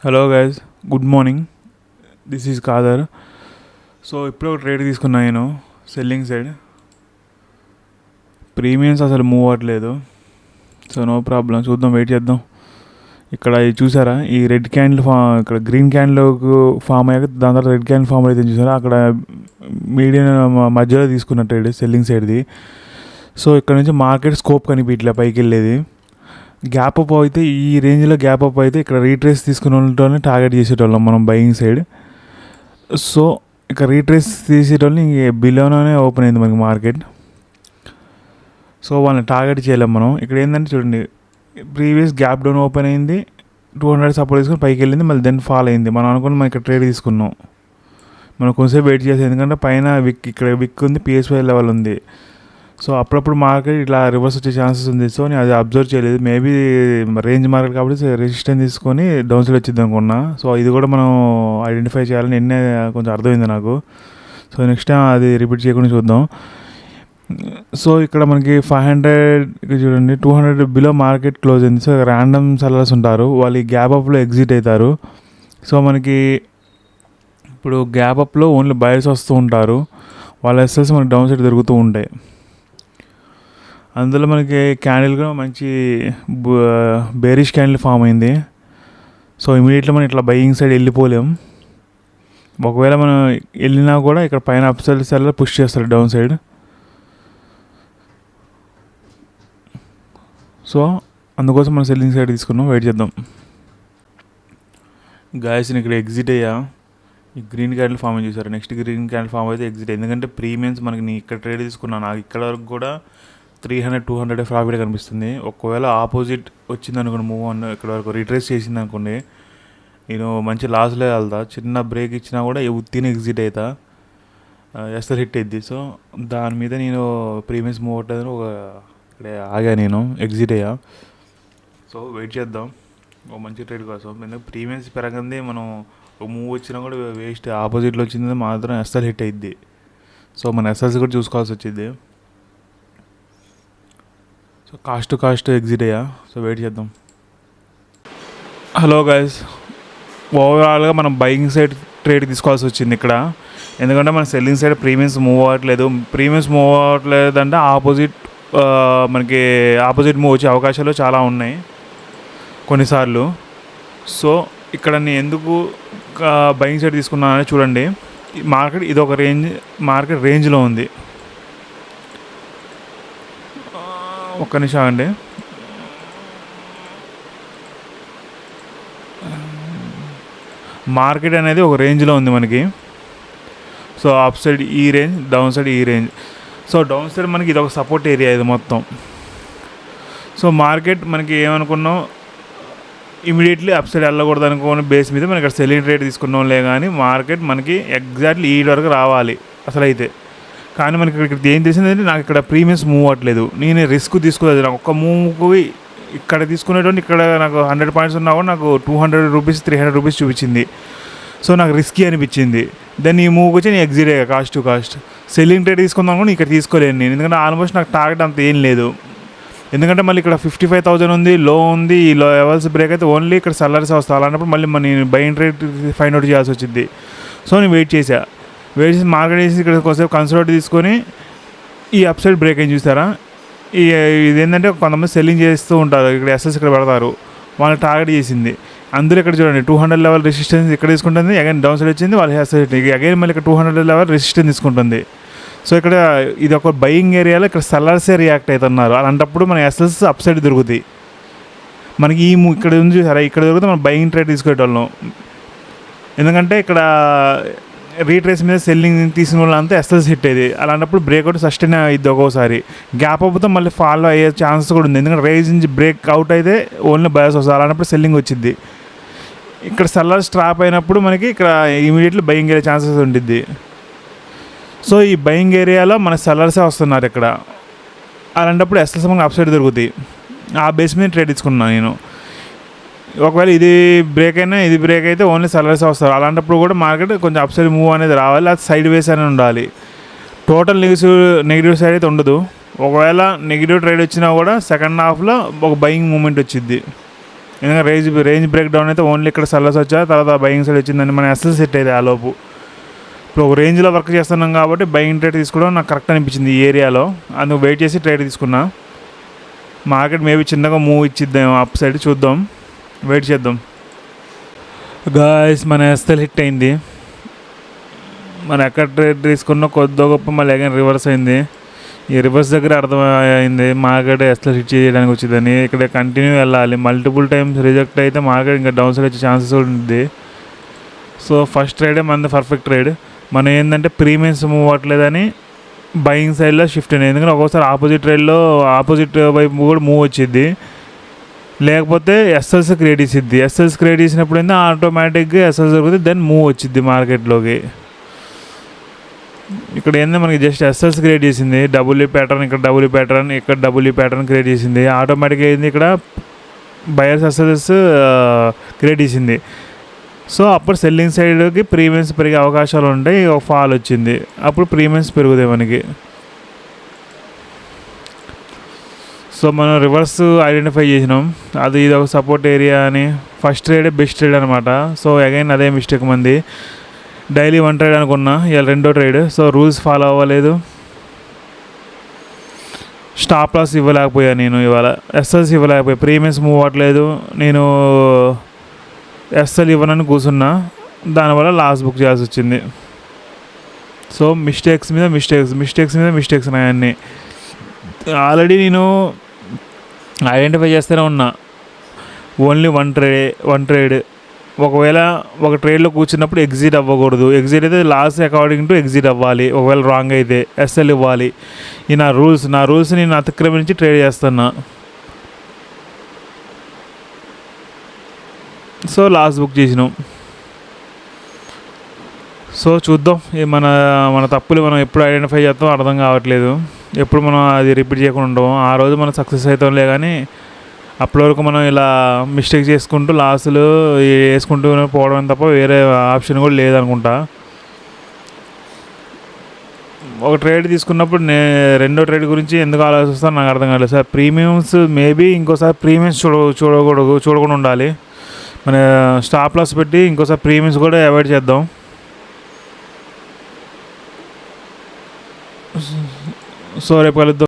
Hello guys, good morning. This is Khadar. So ఇప్పుడు ఒక trade తీసుకున్నా నేను సెల్లింగ్ సైడ్. ప్రీమియమ్స్ అసలు మూవ్ అవ్వట్లేదు. సో నో ప్రాబ్లం, చూద్దాం, వెయిట్ చేద్దాం. ఇక్కడ ఇది చూసారా, ఈ రెడ్ క్యాండిల్ ఇక్కడ గ్రీన్ క్యాండిల్కి ఫామ్ అయ్యాక దాని తర్వాత రెడ్ క్యాండిల్ ఫామ్ అయితే చూసారా, అక్కడ మీడియం మధ్యలో తీసుకున్న ట్రేడ్ సెల్లింగ్ సైడ్ది. సో ఇక్కడ నుంచి మార్కెట్ స్కోప్ కనిపించలే పైకి వెళ్ళేది. గ్యాప్ అప్ అయితే ఈ రేంజ్లో గ్యాప్ అప్ అయితే ఇక్కడ రీట్రేస్ తీసుకునే వాళ్ళని టార్గెట్ చేసేటోళ్ళం మనం బయింగ్ సైడ్. సో ఇక్కడ రీట్రేస్ తీసేటోళ్ళని బిలోనే ఓపెన్ అయింది మనకి మార్కెట్. సో వాళ్ళని టార్గెట్ చేయలేం మనం. ఇక్కడ ఏంటంటే చూడండి, ప్రీవియస్ గ్యాప్ డౌన్ ఓపెన్ అయింది, 200 సపోర్ట్ తీసుకుని పైకి వెళ్ళింది, మళ్ళీ దెన్ ఫాల్ అయింది. మనం అనుకుని మనం ఇక్కడ ట్రేడ్ తీసుకున్నాం. మనం కొంచెంసేపు వెయిట్ చేసాం, ఎందుకంటే పైన ఇక్కడ విక్ ఉంది, PSY లెవెల్ ఉంది. సో అప్పుడప్పుడు మార్కెట్ ఇట్లా రివర్స్ వచ్చే ఛాన్సెస్ ఉంది. సో నేను అది అబ్జర్వ్ చేయలేదు. మేబీ రేంజ్ మార్కెట్ కాబట్టి రెసిస్టెన్స్ తీసుకొని డౌన్ సైడ్ వచ్చింది అనుకున్నా. సో ఇది కూడా మనం ఐడెంటిఫై చేయాలని నిన్నే కొంచెం అర్థమైంది నాకు. సో నెక్స్ట్ టైం అది రిపీట్ చేయకుండా చూద్దాం. సో ఇక్కడ మనకి 500 చూడండి, 200 బిలో మార్కెట్ క్లోజ్ అయింది. సో ర్యాండమ్ సెల్లర్స్ ఉంటారు, వాళ్ళు ఈ గ్యాప్ అప్లో ఎగ్జిట్ అవుతారు. సో మనకి ఇప్పుడు గ్యాప్ అప్లో ఓన్లీ బయర్స్ వస్తూ ఉంటారు, వాళ్ళ ఎస్ఎల్స్ మనకి డౌన్ సైడ్ దొరుకుతూ ఉంటాయి. అందులో మనకి క్యాండిల్ కూడా మంచి బేరిష్ క్యాండిల్ ఫామ్ అయింది. సో ఇమీడియట్లీ మనం ఇట్లా బయింగ్ సైడ్ వెళ్ళిపోలేం. ఒకవేళ మనం వెళ్ళినా కూడా ఇక్కడ పైన అప్ సైడ్ సెల్లర్ పుష్ చేస్తారు డౌన్ సైడ్. సో అందుకోసం మనం సెల్లింగ్ సైడ్ తీసుకున్నాం, వెయిట్ చేద్దాం. గాయస్ నేను ఇక్కడ ఎగ్జిట్ అయ్యా. ఈ గ్రీన్ క్యాండిల్ ఫామ్ అయ్యి చూసారు, నెక్స్ట్ గ్రీన్ క్యాండిల్ ఫామ్ అయితే ఎగ్జిట్. ఎందుకంటే ప్రీమియమ్స్ మనకి నేను ఇక్కడ ట్రేడ్ తీసుకున్నాను, నాకు ఇక్కడ వరకు కూడా 300-200 ప్రాఫిట్ కనిపిస్తుంది. ఒకవేళ ఆపోజిట్ వచ్చింది అనుకోండి, మూవ్ అన్న ఇక్కడ వరకు రీట్రేస్ చేసింది అనుకోండి, నేను మంచి లాస్లో వెళ్తా. చిన్న బ్రేక్ ఇచ్చినా కూడా ఉత్తిని ఎగ్జిట్ అవుతా, ఎస్ఆర్ హిట్ అయింది. సో దాని మీద నేను ప్రీమియమ్స్ మూవ్ అవుతుందని ఇక్కడ ఆగా, నేను ఎగ్జిట్ అయ్యా. సో వెయిట్ చేద్దాం ఒక మంచి ట్రేడ్ కోసం. ఎందుకంటే ప్రీమియమ్స్ పెరగంది, మనం ఒక మూవ్ వచ్చినా కూడా వేస్ట్. ఆపోజిట్లో వచ్చింది మాత్రం ఎస్ఆర్ హిట్ అయింది. సో మన ఎస్ఆర్స్ కూడా చూసుకోవాల్సి వచ్చింది. సో కాస్ట్ ఎగ్జిట్ అయ్యా. సో వెయిట్ చేద్దాం. హలో గైస్, ఓవరాల్గా మనం బయింగ్ సైడ్ ట్రేడ్ తీసుకోవాల్సి వచ్చింది ఇక్కడ. ఎందుకంటే మన సెల్లింగ్ సైడ్ ప్రీమియమ్స్ మూవ్ అవ్వట్లేదు. ప్రీమియమ్స్ మూవ్ అవ్వట్లేదు అంటే మనకి ఆపోజిట్ మూవ్ వచ్చే అవకాశాలు చాలా ఉన్నాయి కొన్నిసార్లు. సో ఇక్కడ నేను ఎందుకు బయింగ్ సైడ్ తీసుకున్నానని చూడండి. ఇది ఒక మార్కెట్ రేంజ్లో ఉంది. ఒక్క నిమిషం అండి. మార్కెట్ అనేది ఒక రేంజ్లో ఉంది మనకి. సో అప్ సైడ్ ఈ రేంజ్, డౌన్ సైడ్ ఈ రేంజ్. సో డౌన్ సైడ్ మనకి ఇది ఒక సపోర్ట్ ఏరియా ఇది మొత్తం. సో మార్కెట్ మనకి ఏమనుకున్నాం, ఇమీడియట్లీ అప్ సైడ్ వెళ్ళకూడదు అనుకోని బేస్ మీద మనం ఇక్కడ సెల్లింగ్ రేట్ తీసుకున్నాంలే. కానీ మార్కెట్ మనకి ఎగ్జాక్ట్లీ ఈ వరకు రావాలి అసలు అయితే. కానీ మనకి ఇక్కడ ఏం తెలిసిందంటే, నాకు ఇక్కడ ప్రీమియమ్స్ మూవ్ అవ్వట్లేదు. నేను రిస్క్ తీసుకోలేదు. నాకు ఒక్క మూవ్కి ఇక్కడ తీసుకునేటువంటి ఇక్కడ నాకు 100 పాయింట్స్ ఉన్నా కూడా నాకు 200 రూపీస్ 300 రూపీస్ చూపించింది. సో నాకు రిస్కీ అనిపించింది. దెన్ ఈ మూవ్కి వచ్చి నేను ఎగ్జిట్ అయ్యా కాస్ట్. సెల్లింగ్ ట్రేడ్ తీసుకుందాం కూడా ఇక్కడ తీసుకోలేను నేను, ఎందుకంటే ఆల్మోస్ట్ నాకు టార్గెట్ అంత ఏం లేదు. ఎందుకంటే మళ్ళీ ఇక్కడ 55,000 ఉంది, లో ఉంది. ఈ లో లెవెల్స్ బ్రేక్ అయితే ఓన్లీ ఇక్కడ సెల్లర్స్ వస్తాయి. అలాంటప్పుడు మళ్ళీ నేను బయింగ్ ట్రేడ్ ఫైండ్ అవుట్ చేయాల్సి వచ్చింది. సో నేను వెయిట్ చేసి మార్కెట్ చేసి ఇక్కడ కొంచెంసేపు కన్సల్ట్ తీసుకొని ఈ అప్ సైడ్ బ్రేక్ అని చూసారా. ఇదేంటంటే కొంతమంది సెల్లింగ్ చేస్తూ ఉంటారు, ఇక్కడ ఎస్ఎస్ ఇక్కడ పెడతారు, వాళ్ళని టార్గెట్ చేసింది. అందులో ఇక్కడ చూడండి 200 లెవెల్ రెసిస్టెన్స్ ఇక్కడ తీసుకుంటుంది, అగైన్ డౌన్ సైడ్ వచ్చింది, వాళ్ళ ఎస్ఎస్ అగైన్ మళ్ళీ ఇక్కడ 200 లెవెల్ రెసిస్టెన్స్ తీసుకుంటుంది. సో ఇక్కడ ఇది ఒక బయింగ్ ఏరియాలో ఇక్కడ సెల్లర్సే రియాక్ట్ అవుతున్నారు. అలాంటప్పుడు మన ఎస్ఎస్ అప్ సైడ్ దొరుకుతాయి మనకి. ఇక్కడ ఉంది సరే, ఇక్కడ దొరికితే మనం బయింగ్ ట్రేడ్ తీసుకునేటోళ్ళం. ఎందుకంటే ఇక్కడ రీట్రేస్ మీద సెల్లింగ్ తీసుకున్న వాళ్ళంతా ఎస్ఎస్ హిట్ అయ్యేది. అలాంటప్పుడు బ్రేక్అవుట్ సస్టైన్ అయ్యిద్ది. ఒక్కోసారి గ్యాప్ అవుతే మళ్ళీ ఫాలో అయ్యే ఛాన్సెస్ కూడా ఉంది. ఎందుకంటే రేంజ్ నుంచి బ్రేక్ అవుట్ అయితే ఓన్లీ బయర్స్ వస్తుంది. అలాంటప్పుడు సెల్లింగ్ వచ్చింది. ఇక్కడ సెల్లర్స్ ట్రాప్ అయినప్పుడు మనకి ఇక్కడ ఇమీడియట్లీ బయింగ్ అయ్యే ఛాన్సెస్ ఉంటుంది. సో ఈ బయింగ్ ఏరియాలో మన సెల్లర్సే వస్తున్నారు ఇక్కడ. అలాంటప్పుడు ఎస్ఎస్ మనకు అప్ సైడ్ దొరుకుతాయి. ఆ బేస్ మీద ట్రేడ్ తీసుకున్నాను నేను. ఒకవేళ ఇది బ్రేక్ అయినా ఇది బ్రేక్ అయితే ఓన్లీ సెల్లర్స్ వస్తారు. అలాంటప్పుడు కూడా మార్కెట్ కొంచెం అప్ సైడ్ మూవ్ అనేది రావాలి, అది సైడ్ వేస్ అనేది ఉండాలి. టోటల్ నెగిటివ్ సైడ్ అయితే ఉండదు. ఒకవేళ నెగిటివ్ ట్రేడ్ వచ్చినా కూడా సెకండ్ హాఫ్లో ఒక బయింగ్ మూమెంట్ వచ్చింది. ఎందుకంటే రేంజ్ బ్రేక్ డౌన్ అయితే ఓన్లీ ఇక్కడ సెల్లర్స్ వచ్చా, తర్వాత బయింగ్ సైడ్ వచ్చిందని మన ఎస్ఎల్ సెట్ అయితే ఆ లోపు. ఇప్పుడు ఒక రేంజ్లో వర్క్ చేస్తున్నాం కాబట్టి బయింగ్ ట్రేడ్ తీసుకోవడం నాకు కరెక్ట్ అనిపించింది ఈ ఏరియాలో. అందుకు వెయిట్ చేసి ట్రేడ్ తీసుకున్నా. మార్కెట్ మేబీ చిన్నగా మూవ్ ఇచ్చిద్దాం అప్ సైడ్, చూద్దాం, వెయిట్ చేద్దాం. గాయ్స్ మన ఎస్ఎల్ హిట్ అయింది. మనం ఎక్కడ ట్రేడ్ తీసుకున్నా కొద్దిగా గొప్ప మళ్ళీ అగైన్ రివర్స్ అయింది. ఈ రివర్స్ దగ్గర అర్థమైంది మార్కెట్ ఎస్ఎల్ హిట్ చేయడానికి వచ్చిందని. ఇక్కడ కంటిన్యూ వెళ్ళాలి. మల్టిపుల్ టైమ్స్ రిజెక్ట్ అయితే మార్కెట్ ఇంకా డౌన్ సైడ్ వచ్చే ఛాన్సెస్ ఉంటుంది. సో ఫస్ట్ ట్రేడే మనది పర్ఫెక్ట్ ట్రేడ్. మనం ఏంటంటే ప్రీమియమ్స్ మూవ్ అవ్వట్లేదని బయింగ్ సైడ్లో షిఫ్ట్ అయింది. ఎందుకంటే ఒక్కోసారి ఆపోజిట్ ట్రేడ్లో ఆపోజిట్ వైపు కూడా మూవ్ వచ్చింది, లేకపోతే ఎస్ఎల్స్ క్రియేట్ చేసిద్ది. ఎస్ఎల్స్ క్రియేట్ చేసినప్పుడు ఏంటంటే ఆటోమేటిక్గా ఎస్ఎల్స్ జరుగుతుంది, దెన్ మూవ్ వచ్చింది మార్కెట్లోకి. ఇక్కడ ఏంటంటే మనకి జస్ట్ ఎస్ఎల్స్ క్రియేట్ చేసింది, డబ్ల్యూ ప్యాటర్న్, ఇక్కడ డబ్ల్యూ ప్యాటర్న్, ఇక్కడ డబ్ల్యూ ప్యాటర్న్ క్రియేట్ చేసింది. ఆటోమేటిక్గా అయింది ఇక్కడ బయర్స్ ఎస్ఎల్స్ క్రియేట్ చేసింది. సో అప్పుడు సెల్లింగ్ సైడ్కి ప్రీమియమ్స్ పెరిగే అవకాశాలు ఉంటాయి. ఒక ఫాల్ వచ్చింది, అప్పుడు ప్రీమియమ్స్ పెరుగుతాయి మనకి. సో మనం రివర్స్ ఐడెంటిఫై చేసినాం, అది ఇది ఒక సపోర్ట్ ఏరియా అని. ఫస్ట్ ట్రేడే బెస్ట్ ట్రేడ్ అనమాట. సో అగైన్ అదే మిస్టేక్ మంది. డైలీ 1 ట్రేడ్ అనుకున్నా, ఇవాళ 2వ ట్రేడ్. సో రూల్స్ ఫాలో అవ్వలేదు, స్టాప్ లాస్ ఇవ్వలేకపోయా నేను ఇవాళ, ఎస్ఎల్స్ ఇవ్వలేకపోయా, ప్రీమియమ్స్ మూవ్ అవ్వట్లేదు, నేను ఎస్ఎల్ ఇవ్వనని కూర్చున్నా, దానివల్ల లాస్ బుక్ చేయాల్సి వచ్చింది. సో మిస్టేక్స్ మీద మిస్టేక్స్ అన్నీ ఆల్రెడీ నేను ఐడెంటిఫై చేస్తూనే ఉన్నా. Only one trade. ఒకవేళ ఒక ట్రేడ్లో కూర్చున్నప్పుడు ఎగ్జిట్ అవ్వకూడదు. ఎగ్జిట్ అయితే లాస్ అకార్డింగ్ టు ఎగ్జిట్ అవ్వాలి. ఒకవేళ రాంగ్ అయితే ఎస్ఎల్ ఇవ్వాలి. ఈ నా రూల్స్ నేను అతిక్రమించి ట్రేడ్ చేస్తున్నా. సో లాస్ బుక్ చేసినాం. సో చూద్దాం, మన తప్పులు మనం ఎప్పుడు ఐడెంటిఫై చేస్తాం అర్థం కావట్లేదు. ఎప్పుడు మనం అది రిపీట్ చేయకుండా ఉంటాం. ఆ రోజు మనం సక్సెస్ అవుతాంలే, కానీ అప్పటి వరకు మనం ఇలా మిస్టేక్ చేసుకుంటూ లాసులు వేసుకుంటూ పోవడం తప్ప వేరే ఆప్షన్ కూడా లేదనుకుంటా. ఒక ట్రేడ్ తీసుకున్నప్పుడు 2వ ట్రేడ్ గురించి ఎందుకు ఆలోచిస్తాను నాకు అర్థం కాలేదు సార్. ప్రీమియమ్స్ మేబీ ఇంకోసారి ప్రీమియమ్స్ చూడకుండా ఉండాలి. మన స్టాప్ లాస్ పెట్టి ఇంకోసారి ప్రీమియమ్స్ కూడా అవాయిడ్ చేద్దాం. సో రేపు కలుద్దాం.